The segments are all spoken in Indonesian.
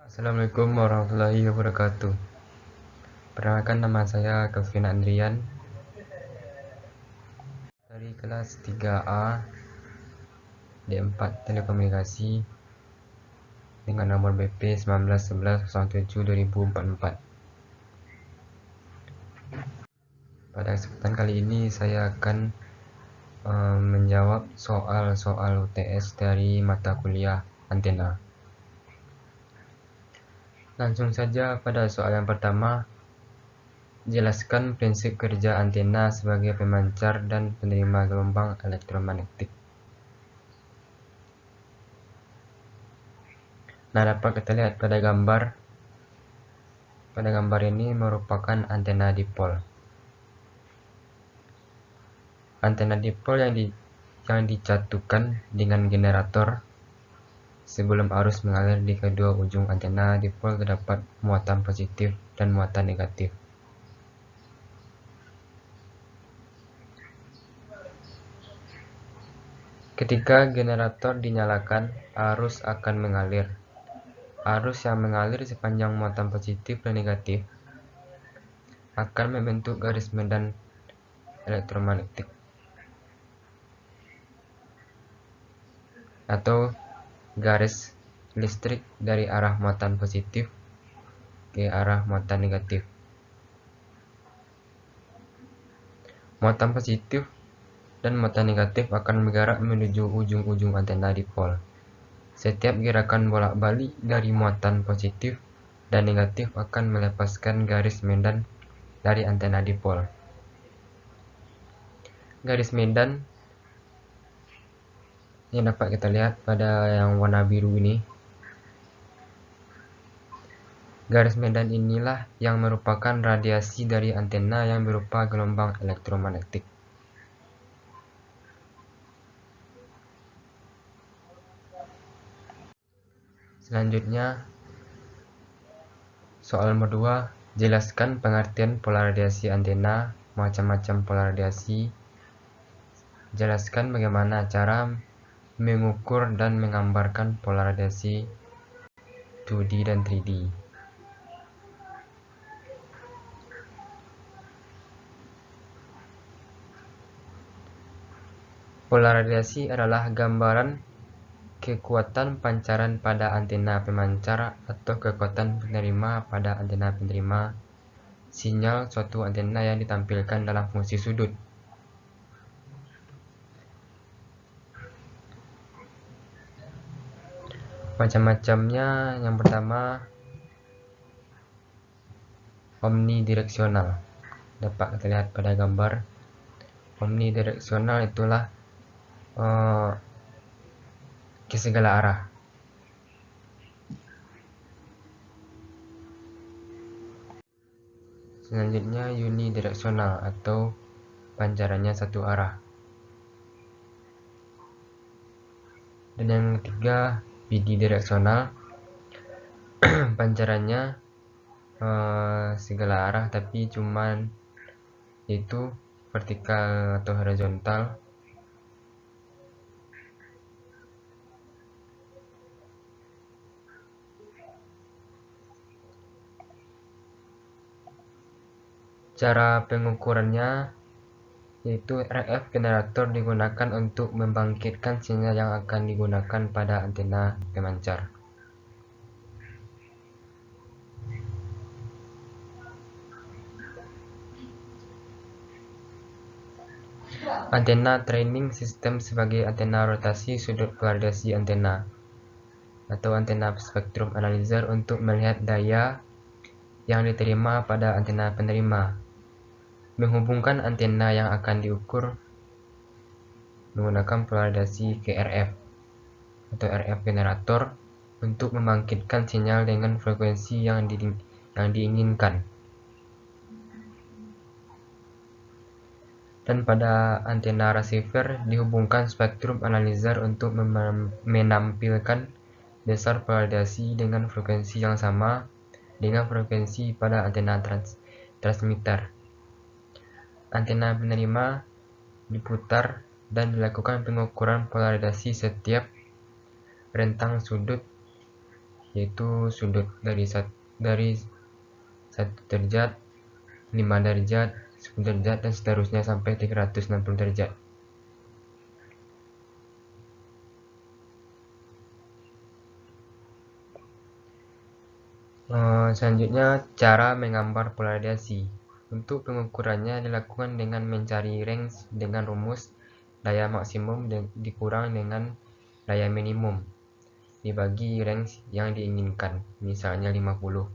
Assalamualaikum warahmatullahi wabarakatuh. Perkenalkan, nama saya Kevin Andrian dari kelas 3A D4 Telekomunikasi dengan nomor BP 191107/2044. Pada kesempatan kali ini saya akan menjawab soal-soal UTS dari mata kuliah antena. Langsung saja pada soal yang pertama. Jelaskan prinsip kerja antena sebagai pemancar dan penerima gelombang elektromagnetik. Nah, dapat kita lihat pada gambar. Pada gambar ini merupakan antena dipol. Antena dipol yang dicatukan dengan generator. Sebelum arus mengalir di kedua ujung antena dipol terdapat muatan positif dan muatan negatif. Ketika generator dinyalakan, arus akan mengalir. Arus yang mengalir sepanjang muatan positif dan negatif akan membentuk garis medan elektromagnetik atau garis listrik dari arah muatan positif ke arah muatan negatif. Muatan positif dan muatan negatif akan bergerak menuju ujung-ujung antena dipol. Setiap gerakan bolak-balik dari muatan positif dan negatif akan melepaskan garis medan dari antena dipol. Garis medan yang dapat kita lihat pada yang warna biru ini. Garis medan inilah yang merupakan radiasi dari antena yang berupa gelombang elektromagnetik. Selanjutnya, soal nomor 2, jelaskan pengertian pola radiasi antena, macam-macam pola radiasi. Jelaskan bagaimana cara mengukur dan menggambarkan pola radiasi 2D dan 3D. Pola radiasi adalah gambaran kekuatan pancaran pada antena pemancar atau kekuatan penerima pada antena penerima sinyal suatu antena yang ditampilkan dalam fungsi sudut. Macam-macamnya, yang pertama omnidireksional. Dapat kita lihat pada gambar. Omnidireksional itulah ke segala arah. Selanjutnya unidireksional atau pancarannya satu arah. Dan yang ketiga bidireksional, pancarannya segala arah tapi cuman itu vertikal atau horizontal. Cara pengukurannya yaitu RF generator digunakan untuk membangkitkan sinyal yang akan digunakan pada antena pemancar. Antena training sistem sebagai antena rotasi sudut polarisasi antena atau antena spektrum analyzer untuk melihat daya yang diterima pada antena penerima. Menghubungkan antena yang akan diukur menggunakan polarisasi ke RF atau RF generator untuk membangkitkan sinyal dengan frekuensi yang diinginkan. Dan pada antena receiver dihubungkan spektrum analyzer untuk menampilkan dasar polarisasi dengan frekuensi yang sama dengan frekuensi pada antena transmitter. Antena penerima diputar dan dilakukan pengukuran polarisasi setiap rentang sudut yaitu sudut dari 1 derajat, 5 derajat, 10 derajat, dan seterusnya sampai 360 derajat. Selanjutnya, cara menggambar pola radiasi. Untuk pengukurannya dilakukan dengan mencari range dengan rumus daya maksimum dikurang dengan daya minimum dibagi range yang diinginkan, misalnya 50.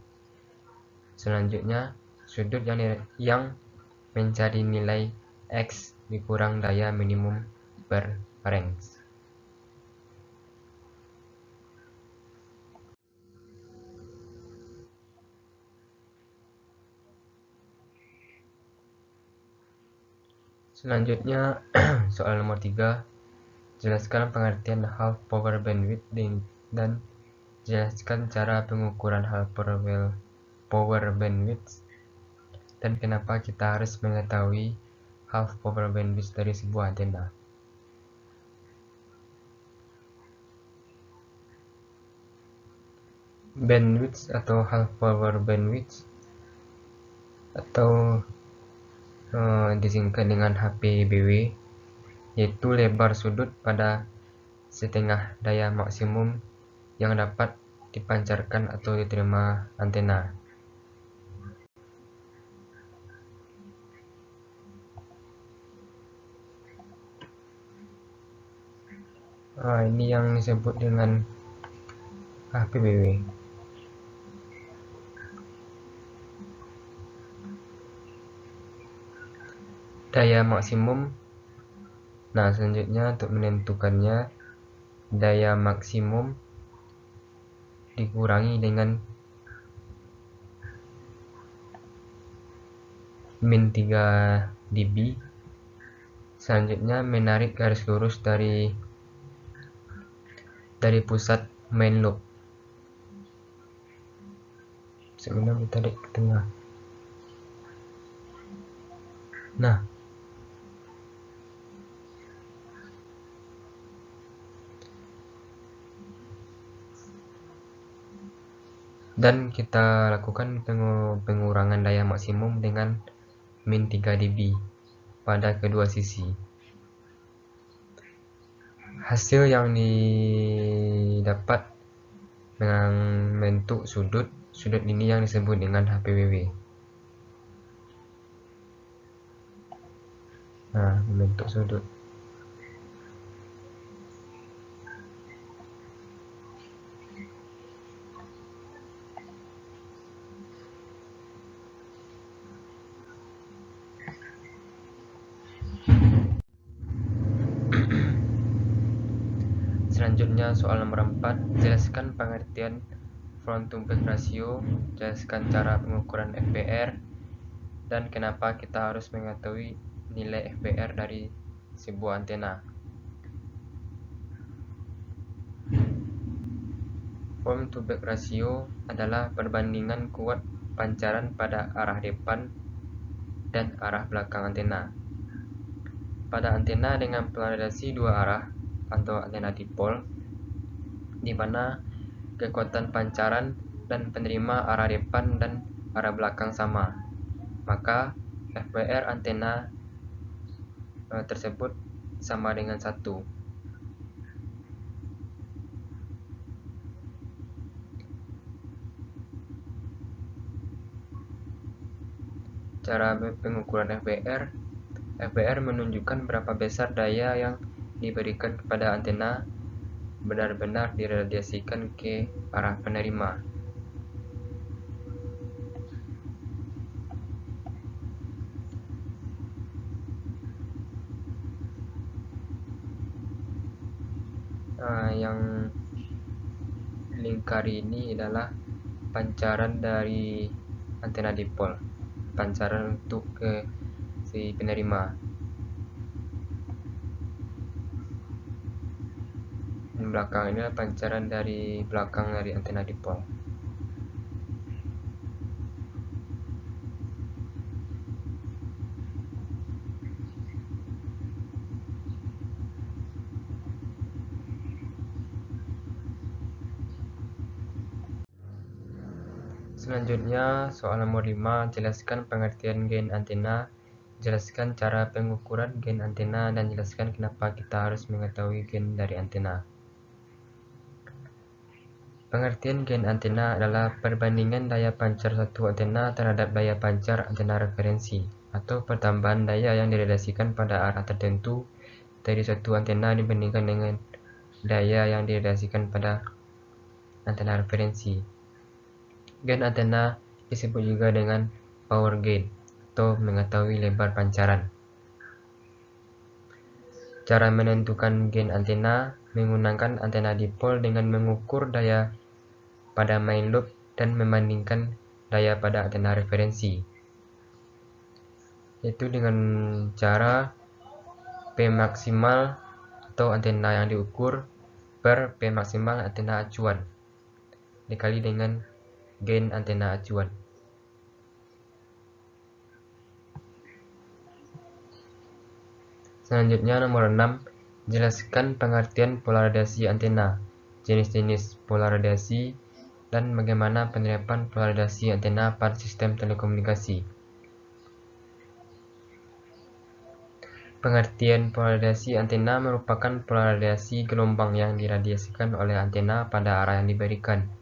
Selanjutnya, sudut yang mencari nilai X dikurang daya minimum per range. Selanjutnya, soal nomor 3, jelaskan pengertian half power bandwidth dan jelaskan cara pengukuran half power bandwidth dan kenapa kita harus mengetahui half power bandwidth dari sebuah antena. Bandwidth atau half power bandwidth atau disingkat dengan HPBW, yaitu lebar sudut pada setengah daya maksimum yang dapat dipancarkan atau diterima antena. Ini yang disebut dengan HPBW. Daya maksimum. Nah, selanjutnya untuk menentukannya, daya maksimum dikurangi dengan min 3 dB. Selanjutnya, menarik garis lurus dari pusat main loop. Sebenarnya ditarik ke tengah. Nah, dan kita lakukan pengurangan daya maksimum dengan min 3 dB pada kedua sisi. Hasil yang didapat membentuk sudut ini yang disebut dengan HPBW. Nah, membentuk sudut. Selanjutnya soal nomor 4, jelaskan pengertian front to back ratio, jelaskan cara pengukuran FPR, dan kenapa kita harus mengetahui nilai FPR dari sebuah antena. Front to back ratio adalah perbandingan kuat pancaran pada arah depan dan arah belakang antena. Pada antena dengan polarisasi dua arah atau antena dipol, di mana kekuatan pancaran dan penerima arah depan dan arah belakang sama, maka FPR antena tersebut sama dengan 1. Cara pengukuran FPR menunjukkan berapa besar daya yang diberikan kepada antena benar-benar diradiasikan ke arah penerima. Yang lingkar ini adalah pancaran dari antena dipol, pancaran untuk ke si penerima. Dan belakang ini adalah pancaran dari belakang dari antena dipol. Selanjutnya, soal nomor 5, jelaskan pengertian gain antena, jelaskan cara pengukuran gain antena, dan jelaskan kenapa kita harus mengetahui gain dari antena. Pengertian gain antena adalah perbandingan daya pancar satu antena terhadap daya pancar antena referensi, atau pertambahan daya yang direlasikan pada arah tertentu dari suatu antena dibandingkan dengan daya yang direlasikan pada antena referensi. Gain antena disebut juga dengan power gain atau mengetahui lebar pancaran. Cara menentukan gain antena menggunakan antena dipol dengan mengukur daya pada main lobe dan membandingkan daya pada antena referensi, yaitu dengan cara P maksimal atau antena yang diukur per P maksimal antena acuan dikali dengan gain antena acuan. Selanjutnya nomor 6, jelaskan pengertian polarisasi antena, jenis-jenis polarisasi, dan bagaimana penerapan polarisasi antena pada sistem telekomunikasi. Pengertian polarisasi antena merupakan polarisasi gelombang yang diradiasikan oleh antena pada arah yang diberikan.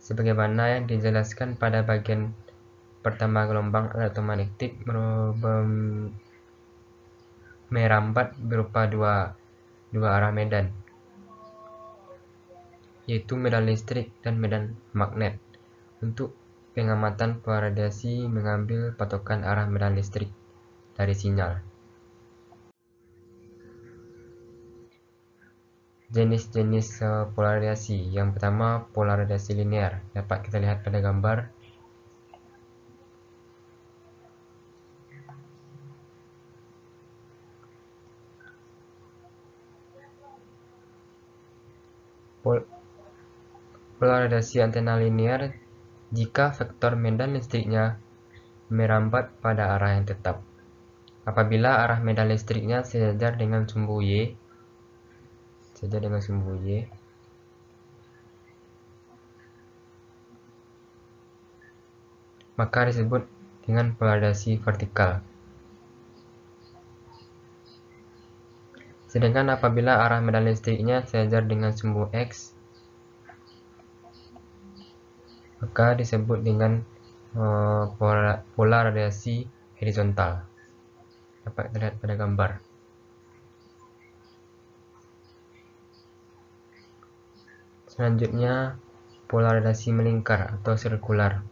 Sebagaimana yang dijelaskan pada bagian pertama, gelombang elektromagnetik merambat berupa dua arah medan, yaitu medan listrik dan medan magnet. Untuk pengamatan polarisasi mengambil patokan arah medan listrik dari sinyal. Jenis-jenis polarisasi. Yang pertama, polarisasi linear. Dapat kita lihat pada gambar. Polarisasi antena linear jika vektor medan listriknya merambat pada arah yang tetap. Apabila arah medan listriknya sejajar dengan sumbu Y, maka disebut dengan polarisasi vertikal. Sedangkan apabila arah medan listriknya sejajar dengan sumbu X, maka disebut dengan polarisasi horizontal. Dapat terlihat pada gambar. Selanjutnya, polarisasi melingkar atau sirkular.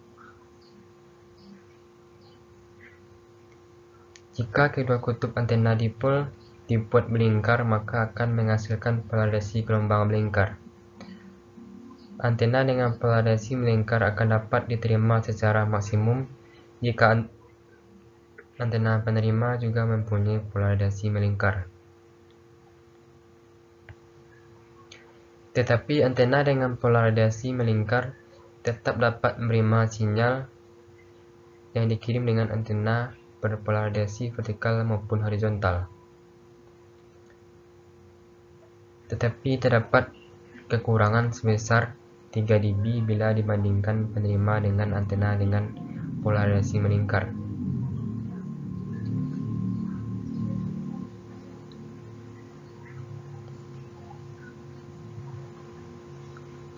Jika kedua kutub antena dipol dibuat melingkar, maka akan menghasilkan polarisasi gelombang melingkar. Antena dengan polarisasi melingkar akan dapat diterima secara maksimum jika antena penerima juga mempunyai polarisasi melingkar. Tetapi antena dengan polarisasi melingkar tetap dapat menerima sinyal yang dikirim dengan antena berpolarisasi vertikal maupun horizontal. Tetapi terdapat kekurangan sebesar 3 dB bila dibandingkan penerima dengan antena dengan polarisasi melingkar.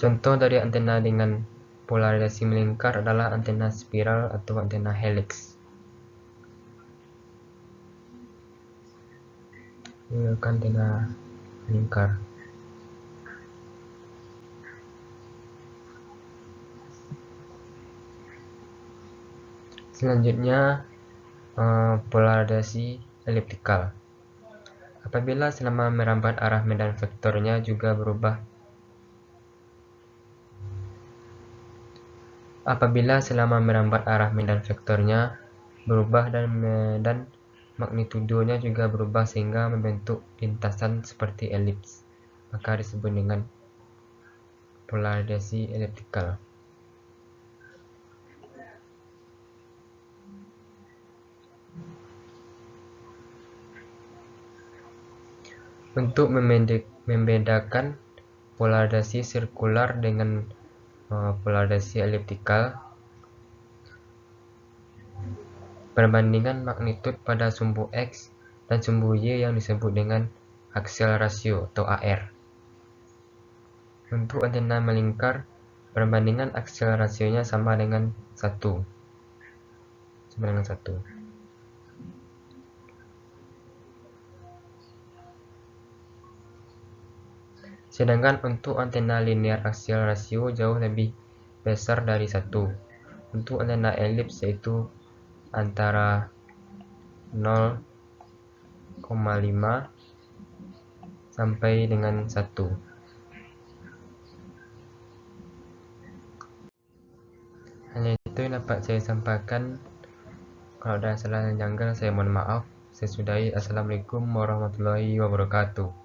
Contoh dari antena dengan polarisasi melingkar adalah antena spiral atau antena helix. Ini antena melingkar. Selanjutnya, polarisasi eliptikal. Apabila selama merambat arah medan vektornya juga berubah. Apabila selama merambat arah medan vektornya berubah dan magnitudonya juga berubah sehingga membentuk lintasan seperti elips, maka disebut dengan polarisasi eliptikal. Untuk membedakan polarisasi sirkular dengan polarisasi eliptikal. Perbandingan magnitud pada sumbu X dan sumbu Y yang disebut dengan axial ratio atau AR. Untuk antena melingkar, perbandingan axial rasionya sama dengan 1. Sedangkan untuk antena linear axial rasio jauh lebih besar dari 1. Untuk antena elips yaitu antara 0,5 sampai dengan 1. Hanya itu yang dapat saya sampaikan. Kalau ada salah yang janggal, saya mohon maaf. Saya sudahi. Assalamualaikum warahmatullahi wabarakatuh.